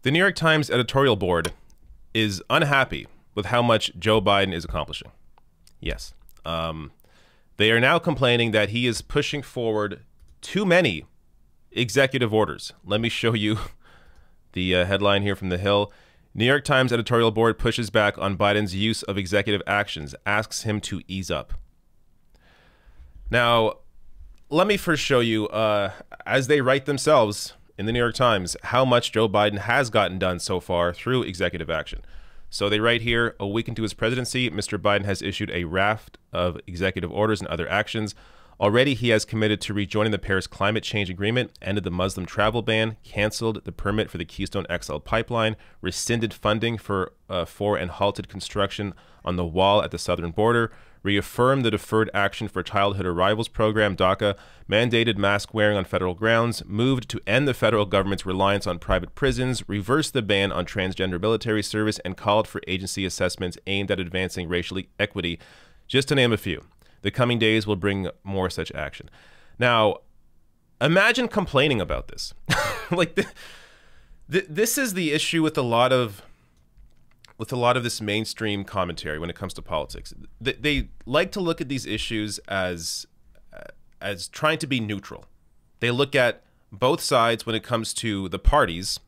The New York Times editorial board is unhappy with how much Joe Biden is accomplishing. Yes. They are now complaining that he is pushing forward too many executive orders. Let me show you the headline here from The Hill. New York Times editorial board pushes back on Biden's use of executive actions, asks him to ease up. Now, let me first show you, as they write themselves in the New York Times, how much Joe Biden has gotten done so far through executive action. So they write here, a week into his presidency, Mr. Biden has issued a raft of executive orders and other actions. Already, he has committed to rejoining the Paris Climate Change Agreement, ended the Muslim travel ban, canceled the permit for the Keystone XL pipeline, rescinded funding for and halted construction on the wall at the southern border, reaffirmed the Deferred Action for Childhood Arrivals program, DACA, mandated mask wearing on federal grounds, moved to end the federal government's reliance on private prisons, reversed the ban on transgender military service, and called for agency assessments aimed at advancing racial equity, just to name a few. The coming days will bring more such action. Now, imagine complaining about this. This is the issue with a lot of this mainstream commentary when it comes to politics. They like to look at these issues as trying to be neutral. They look at both sides when it comes to the parties,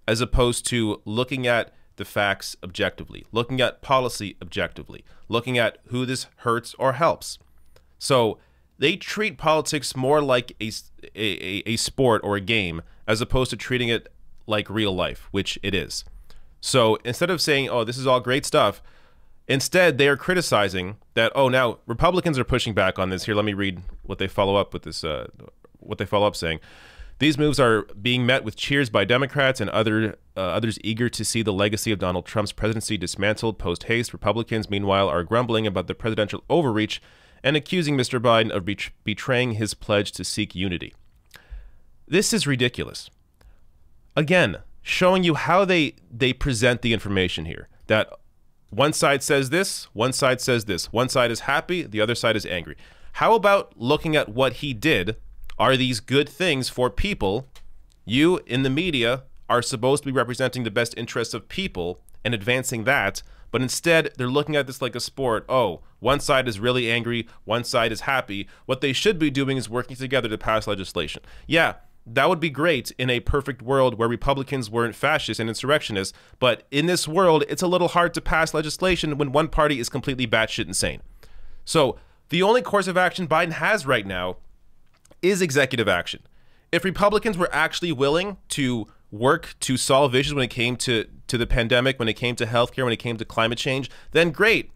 as opposed to looking at the facts objectively, looking at policy objectively, looking at who this hurts or helps. So they treat politics more like a sport or a game, as opposed to treating it like real life, which it is. So instead of saying, oh, this is all great stuff, instead they are criticizing that, oh, now Republicans are pushing back on this. Here, let me read what they follow up with this, what they follow up saying. These moves are being met with cheers by Democrats and others eager to see the legacy of Donald Trump's presidency dismantled post-haste. Republicans, meanwhile, are grumbling about the presidential overreach and accusing Mr. Biden of betraying his pledge to seek unity. This is ridiculous. Again, showing you how they present the information here. That one side says this, one side says this. One side is happy, the other side is angry. How about looking at what he did? Are these good things for people? You, in the media, are supposed to be representing the best interests of people and advancing that, but instead they're looking at this like a sport. Oh, one side is really angry, one side is happy. What they should be doing is working together to pass legislation. Yeah, that would be great in a perfect world where Republicans weren't fascists and insurrectionists, but in this world, it's a little hard to pass legislation when one party is completely batshit insane. So the only course of action Biden has right now is executive action. If Republicans were actually willing to work to solve issues when it came to the pandemic, when it came to healthcare, when it came to climate change, then great.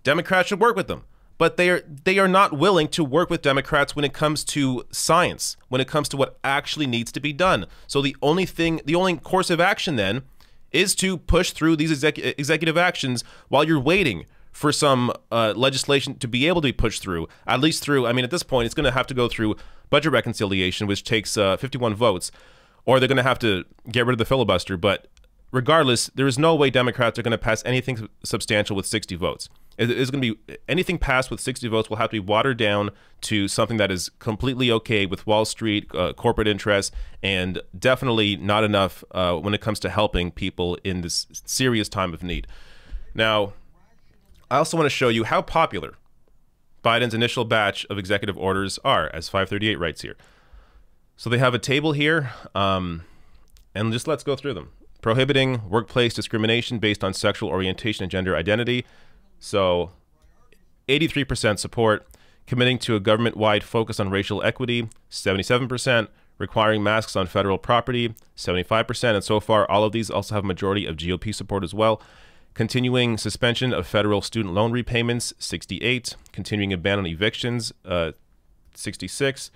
Democrats should work with them. But they are not willing to work with Democrats when it comes to science, when it comes to what actually needs to be done. So the only course of action then is to push through these executive actions while you're waiting for some legislation to be able to be pushed through, at least through, I mean, at this point, it's going to have to go through budget reconciliation, which takes 51 votes, or they're going to have to get rid of the filibuster. But regardless, there is no way Democrats are going to pass anything substantial with 60 votes. It's going to be anything passed with 60 votes will have to be watered down to something that is completely okay with Wall Street, corporate interests, and definitely not enough when it comes to helping people in this serious time of need. Now, I also want to show you how popular Biden's initial batch of executive orders are, as 538 writes here. So they have a table here, and just let's go through them. Prohibiting workplace discrimination based on sexual orientation and gender identity. So 83% support. Committing to a government-wide focus on racial equity, 77%. Requiring masks on federal property, 75%. And so far, all of these also have a majority of GOP support as well. Continuing suspension of federal student loan repayments, 68. Continuing a ban on evictions, 66.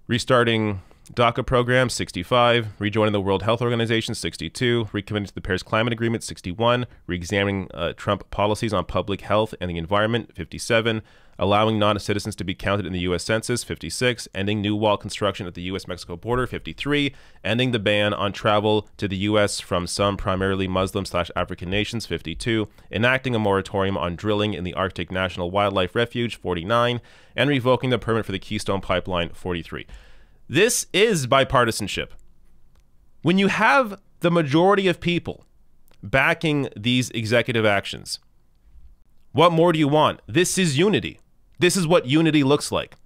Restarting DACA program, 65. Rejoining the World Health Organization, 62. Recommitting to the Paris Climate Agreement, 61. Reexamining Trump policies on public health and the environment, 57. Allowing non-citizens to be counted in the U.S. Census, 56. Ending new wall construction at the U.S.-Mexico border, 53. Ending the ban on travel to the U.S. from some primarily Muslim/African nations, 52. Enacting a moratorium on drilling in the Arctic National Wildlife Refuge, 49. And revoking the permit for the Keystone Pipeline, 43. This is bipartisanship. When you have the majority of people backing these executive actions. What more do you want? This is unity. This is what unity looks like.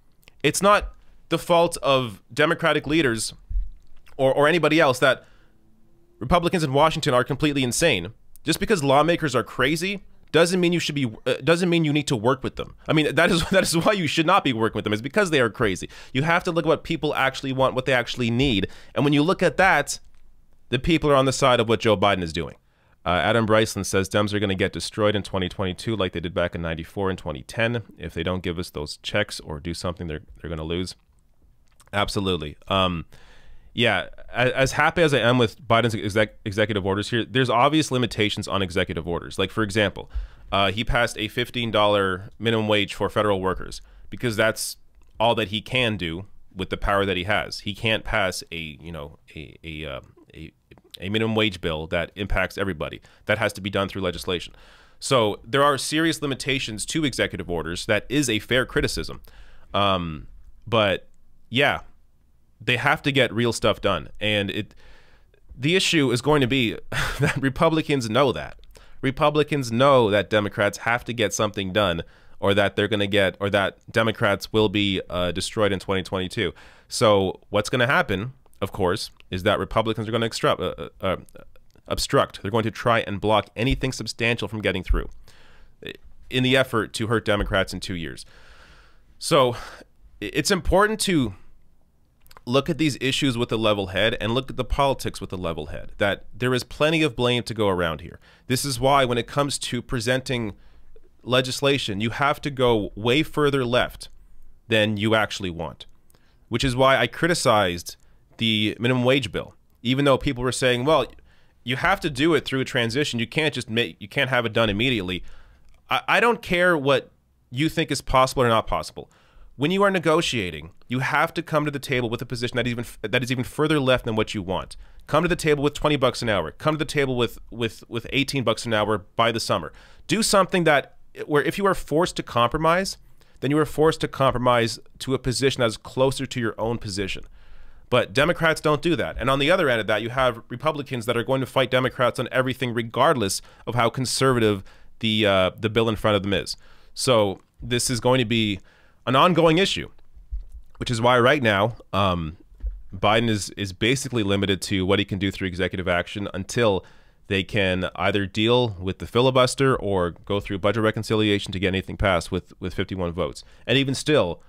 It's not the fault of Democratic leaders or anybody else that Republicans in Washington are completely insane. Just because lawmakers are crazy doesn't mean you need to work with them. I mean, that is why you should not be working with them, is because they are crazy. You have to look at what people actually want, what they actually need. And when you look at that, the people are on the side of what Joe Biden is doing. Adam Bryceland says Dems are going to get destroyed in 2022 like they did back in 94 and 2010. If they don't give us those checks or do something, they're going to lose. Absolutely. Yeah, as happy as I am with Biden's executive orders here, there's obvious limitations on executive orders. Like, for example, he passed a $15 minimum wage for federal workers because that's all that he can do with the power that he has. He can't pass a minimum wage bill that impacts everybody. That has to be done through legislation. So there are serious limitations to executive orders. That is a fair criticism. But yeah, they have to get real stuff done. And the issue is going to be that Republicans know that. Republicans know that Democrats have to get something done, or that they're going to get, or that Democrats will be destroyed in 2022. So what's going to happen, of course, is that Republicans are going to obstruct. They're going to try and block anything substantial from getting through in the effort to hurt Democrats in 2 years. So it's important to look at these issues with a level head and look at the politics with a level head, that there is plenty of blame to go around here. This is why when it comes to presenting legislation, you have to go way further left than you actually want, which is why I criticized the minimum wage bill, even though people were saying, well, you have to do it through a transition. You can't have it done immediately. I don't care what you think is possible or not possible. When you are negotiating, you have to come to the table with a position that is even further left than what you want. Come to the table with $20 an hour. Come to the table with $18 an hour by the summer. Do something where if you are forced to compromise, then you are forced to compromise to a position that is closer to your own position. But Democrats don't do that. And on the other end of that, you have Republicans that are going to fight Democrats on everything, regardless of how conservative the bill in front of them is. So this is going to be an ongoing issue, which is why right now Biden is basically limited to what he can do through executive action until they can either deal with the filibuster or go through budget reconciliation to get anything passed with 51 votes. And even still,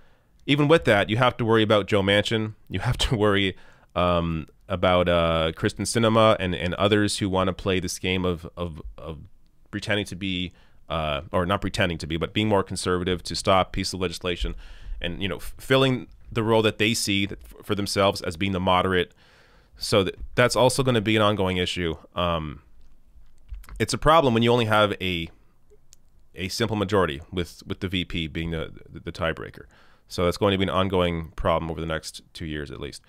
even with that, you have to worry about Joe Manchin. You have to worry about Kyrsten Sinema and others who want to play this game of pretending to be, or not pretending to be, but being more conservative to stop pieces of legislation, and filling the role that they see for themselves as being the moderate. So that's also going to be an ongoing issue. It's a problem when you only have a simple majority with the VP being the tiebreaker. So that's going to be an ongoing problem over the next 2 years at least.